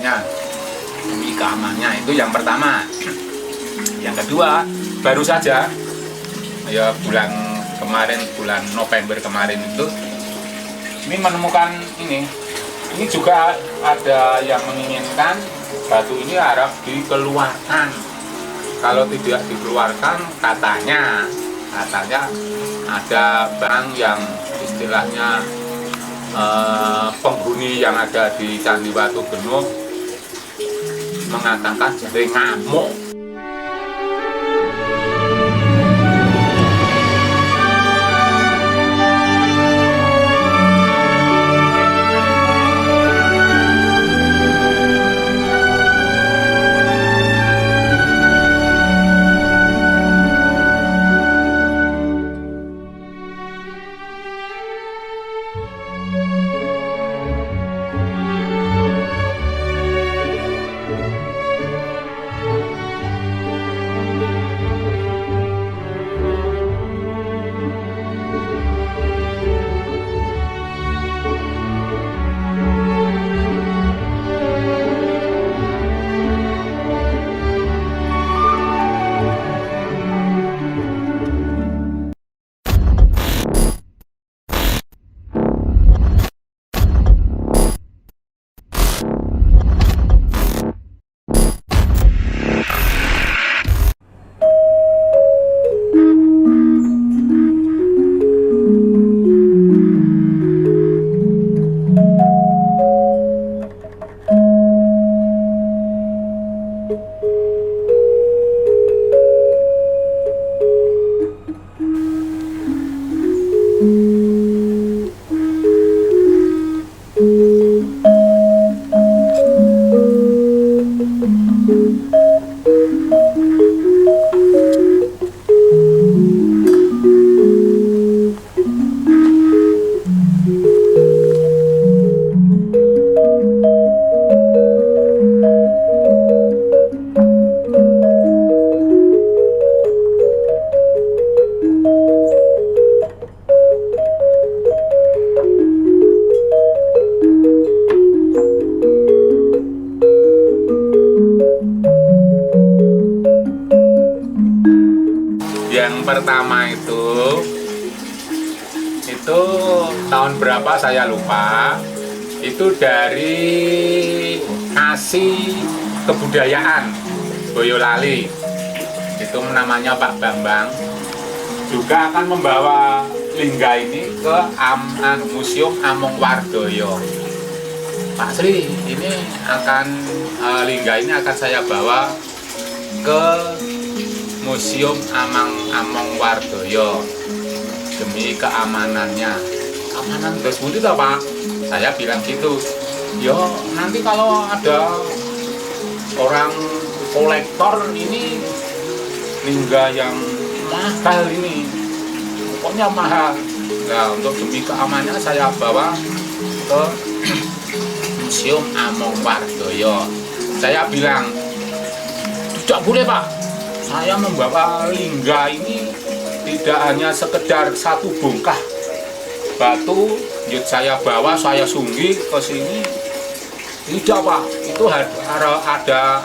ujungnya demi keamanannya. Itu yang pertama. Yang kedua, baru saja ya bulan kemarin, bulan November kemarin itu ini menemukan ini juga ada yang menginginkan batu ini harap dikeluarkan. Kalau tidak dikeluarkan, katanya ada barang yang istilahnya penghuni yang ada di Candi Watu Genuk mengatakan jadi ngamuk. Yang pertama itu tahun berapa saya lupa. Itu dari Asi Kebudayaan Boyolali. Itu namanya Pak Bambang. Juga akan membawa lingga ini ke Museum Amongwardoyo. Pak Sri, ini akan lingga ini akan saya bawa ke Museum Amongwardoyo demi keamanannya. Keamanan terus itu Pak. Saya bilang gitu. Yo, nanti kalau ada orang kolektor ini lingga yang mahal ini, pokoknya mahal. Nah, untuk demi keamanannya saya bawa ke Museum Amongwardoyo. Saya bilang, tidak boleh Pak. Saya membawa lingga ini tidak hanya sekedar satu bongkah batu, saya bawa, saya sunggi ke sini. Tidak Pak, itu ada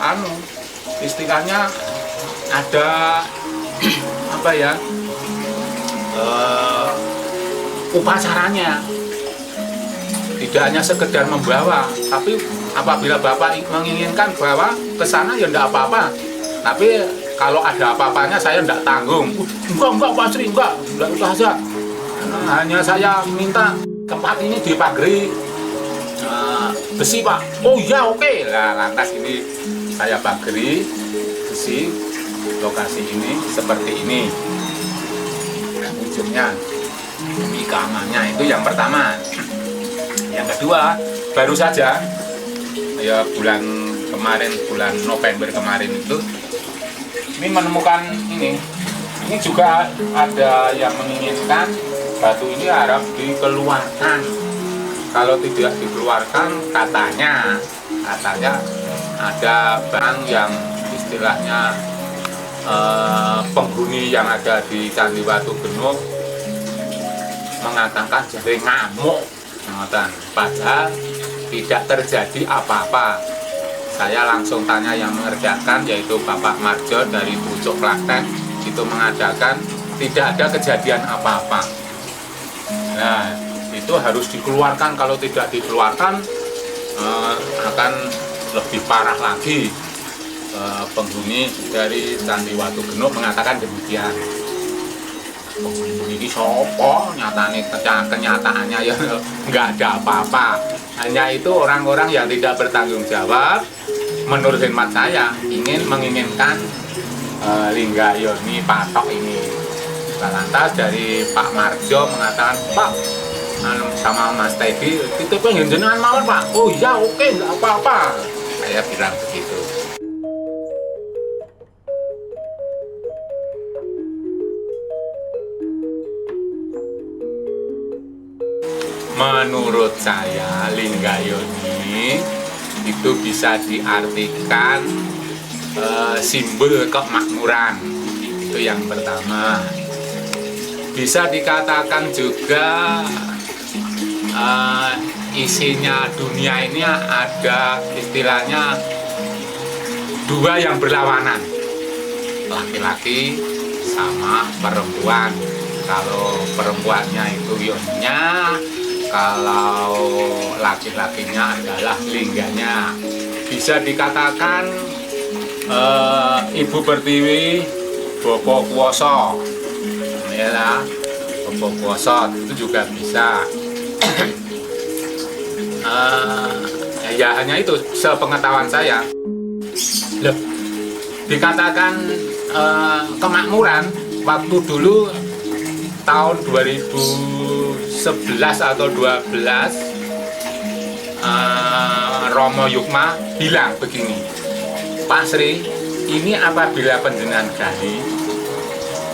istilahnya ada apa ya, upacaranya. Tidak hanya sekedar membawa, tapi apabila Bapak menginginkan bawa ke sana ya tidak apa-apa. Tapi kalau ada apa-apanya saya tidak tanggung. Enggak Pak Sri, enggak usah saja. Hanya saya minta tempat ini dipagari besi Pak. Oh iya, oke. Nah, lantas ini saya pagari besi lokasi ini seperti ini. Ujungnya demi keamanannya. Itu yang pertama. Yang kedua, baru saja ya bulan kemarin, bulan November kemarin itu ini menemukan ini juga ada yang menginginkan batu ini harap dikeluarkan. Kalau tidak dikeluarkan, katanya ada barang yang istilahnya penghuni yang ada di Candi Watu Genuk mengatakan jadi ngamuk, padahal tidak terjadi apa-apa. saya langsung tanya yang mengerjakan, yaitu Bapak Marjo dari Pucuk Klaten. Itu mengadakan tidak ada kejadian apa-apa. Nah, itu harus dikeluarkan. Kalau tidak dikeluarkan akan lebih parah lagi. Penghuni dari Candi Watu Genuk mengatakan demikian. Ini sopo nyatane, kenyataannya ya nggak ada apa-apa. Hanya itu orang-orang yang tidak bertanggung jawab, menurut hemat saya menginginkan Linggayoni patok ini. Lantas dari Pak Marjo mengatakan, Pak, sama Mas Teddy, kita pengen jenengan mawar, Pak. Oh iya, oke, nggak apa-apa. Saya bilang begitu. Menurut saya Linggayoni itu bisa diartikan simbol kemakmuran. Itu yang pertama. Bisa dikatakan juga isinya dunia ini ada istilahnya dua yang berlawanan, laki-laki sama perempuan. Kalau perempuannya itu Yoninya, kalau laki-lakinya adalah lingganya. Bisa dikatakan Ibu Pertiwi Bopo Kuwoso, ya, Bopo Kuwoso itu juga bisa. Ya hanya itu sepengetahuan saya. Loh, dikatakan kemakmuran waktu dulu tahun 2011 atau 12 Romo Yukma bilang begini, Pak Sri, ini apabila panjenengan gali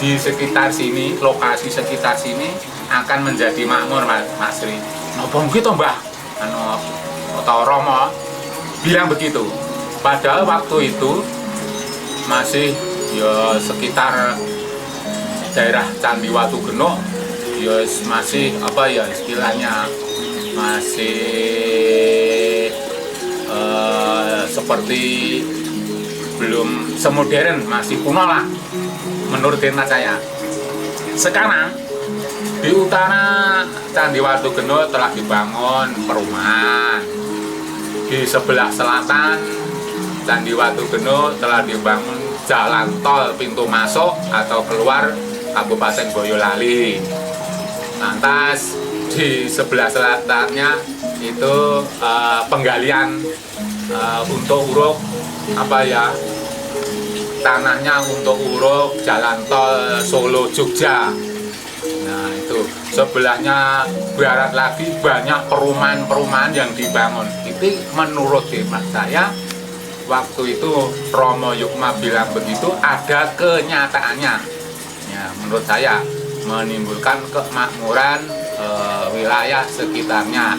di sekitar sini, lokasi sekitar sini akan menjadi makmur, Mas Sri. Napa gitu, Mbah? Atau Romo bilang begitu. Padahal waktu itu masih ya sekitar daerah Candi Watu Genuk, ya masih apa ya istilahnya, masih seperti belum semodern, masih kuno lah menurut hemat saya. Sekarang di utara Candi Watu Genuk telah dibangun perumahan. Di sebelah selatan Candi Watu Genuk telah dibangun jalan tol pintu masuk atau keluar Kabupaten Boyolali. Lantas di sebelah selatannya itu penggalian untuk uruk apa ya, tanahnya untuk uruk jalan tol Solo Jogja. Nah itu sebelahnya barat lagi banyak perumahan-perumahan yang dibangun. Itu menurut hemat saya waktu itu Romo Yukma bilang begitu, ada kenyataannya. Ya, menurut saya menimbulkan kemakmuran wilayah sekitarnya.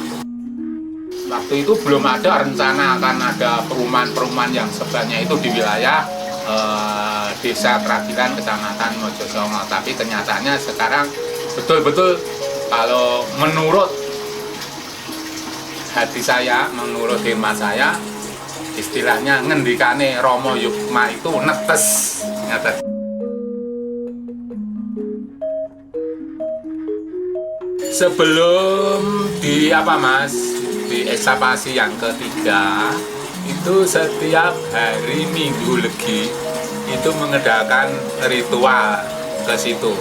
Waktu itu belum ada rencana akan ada perumahan-perumahan yang sebanyak itu di wilayah Desa Kragilan, Kecamatan Mojosongo. Tapi kenyataannya sekarang betul-betul kalau menurut hati saya, menurut hemat saya, istilahnya ngendikane Romo Yukma itu netes. Sebelum di ekskavasi yang ketiga itu setiap hari Minggu Legi itu mengadakan ritual ke situ.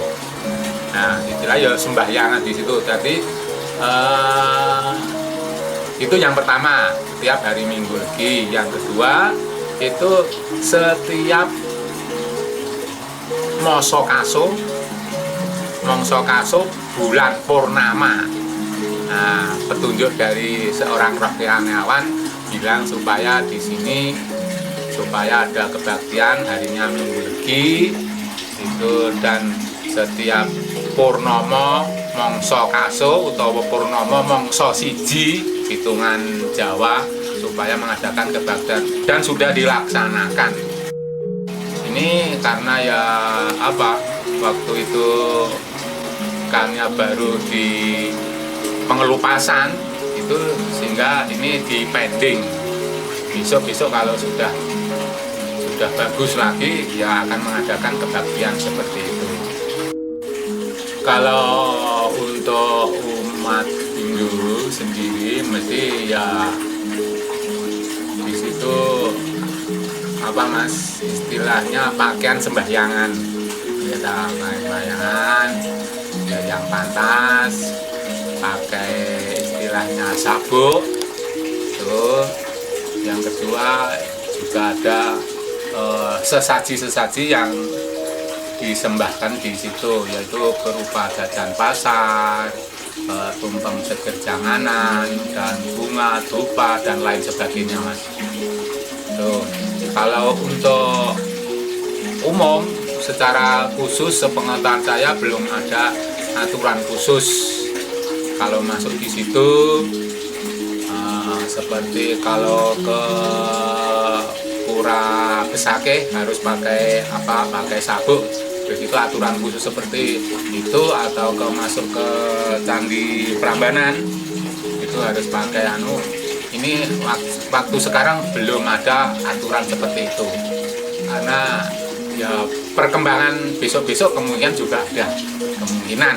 Nah, istilah ya sembahyangan di situ. Jadi itu yang pertama, setiap hari Minggu Legi. Yang kedua itu setiap mongso kaso bulan purnama. Nah, petunjuk dari seorang rohaniawan bilang supaya di sini supaya ada kebaktian harinya Minggu Legi itu, dan setiap purnomo mongso kaso utawa purnomo mongso siji hitungan Jawa supaya mengadakan kebaktian, dan sudah dilaksanakan. Ini karena ya apa, waktu itu kannya baru di pengelupasan itu, sehingga ini di pending besok kalau sudah bagus lagi ya akan mengadakan kebaktian seperti itu. Kalau untuk umat Hindu sendiri mesti ya di situ apa Mas istilahnya pakaian sembahyangan, kita sembahyangan ya yang pantas, pakai istilahnya sabuk. Tuh yang kedua juga ada sesaji-sesaji yang disembahkan di situ, yaitu berupa jajan pasar, tumpeng seger janganan, dan bunga, dupa, dan lain sebagainya Mas. Tuh, kalau untuk umum secara khusus sepengetahuan saya belum ada aturan khusus kalau masuk di situ. Seperti kalau ke Pura Besakeh harus pakai sabuk, begitu aturan khusus seperti itu, atau masuk ke Candi Prambanan itu harus pakai ini waktu sekarang belum ada aturan seperti itu, karena ya perkembangan besok-besok kemungkinan juga ada kemungkinan.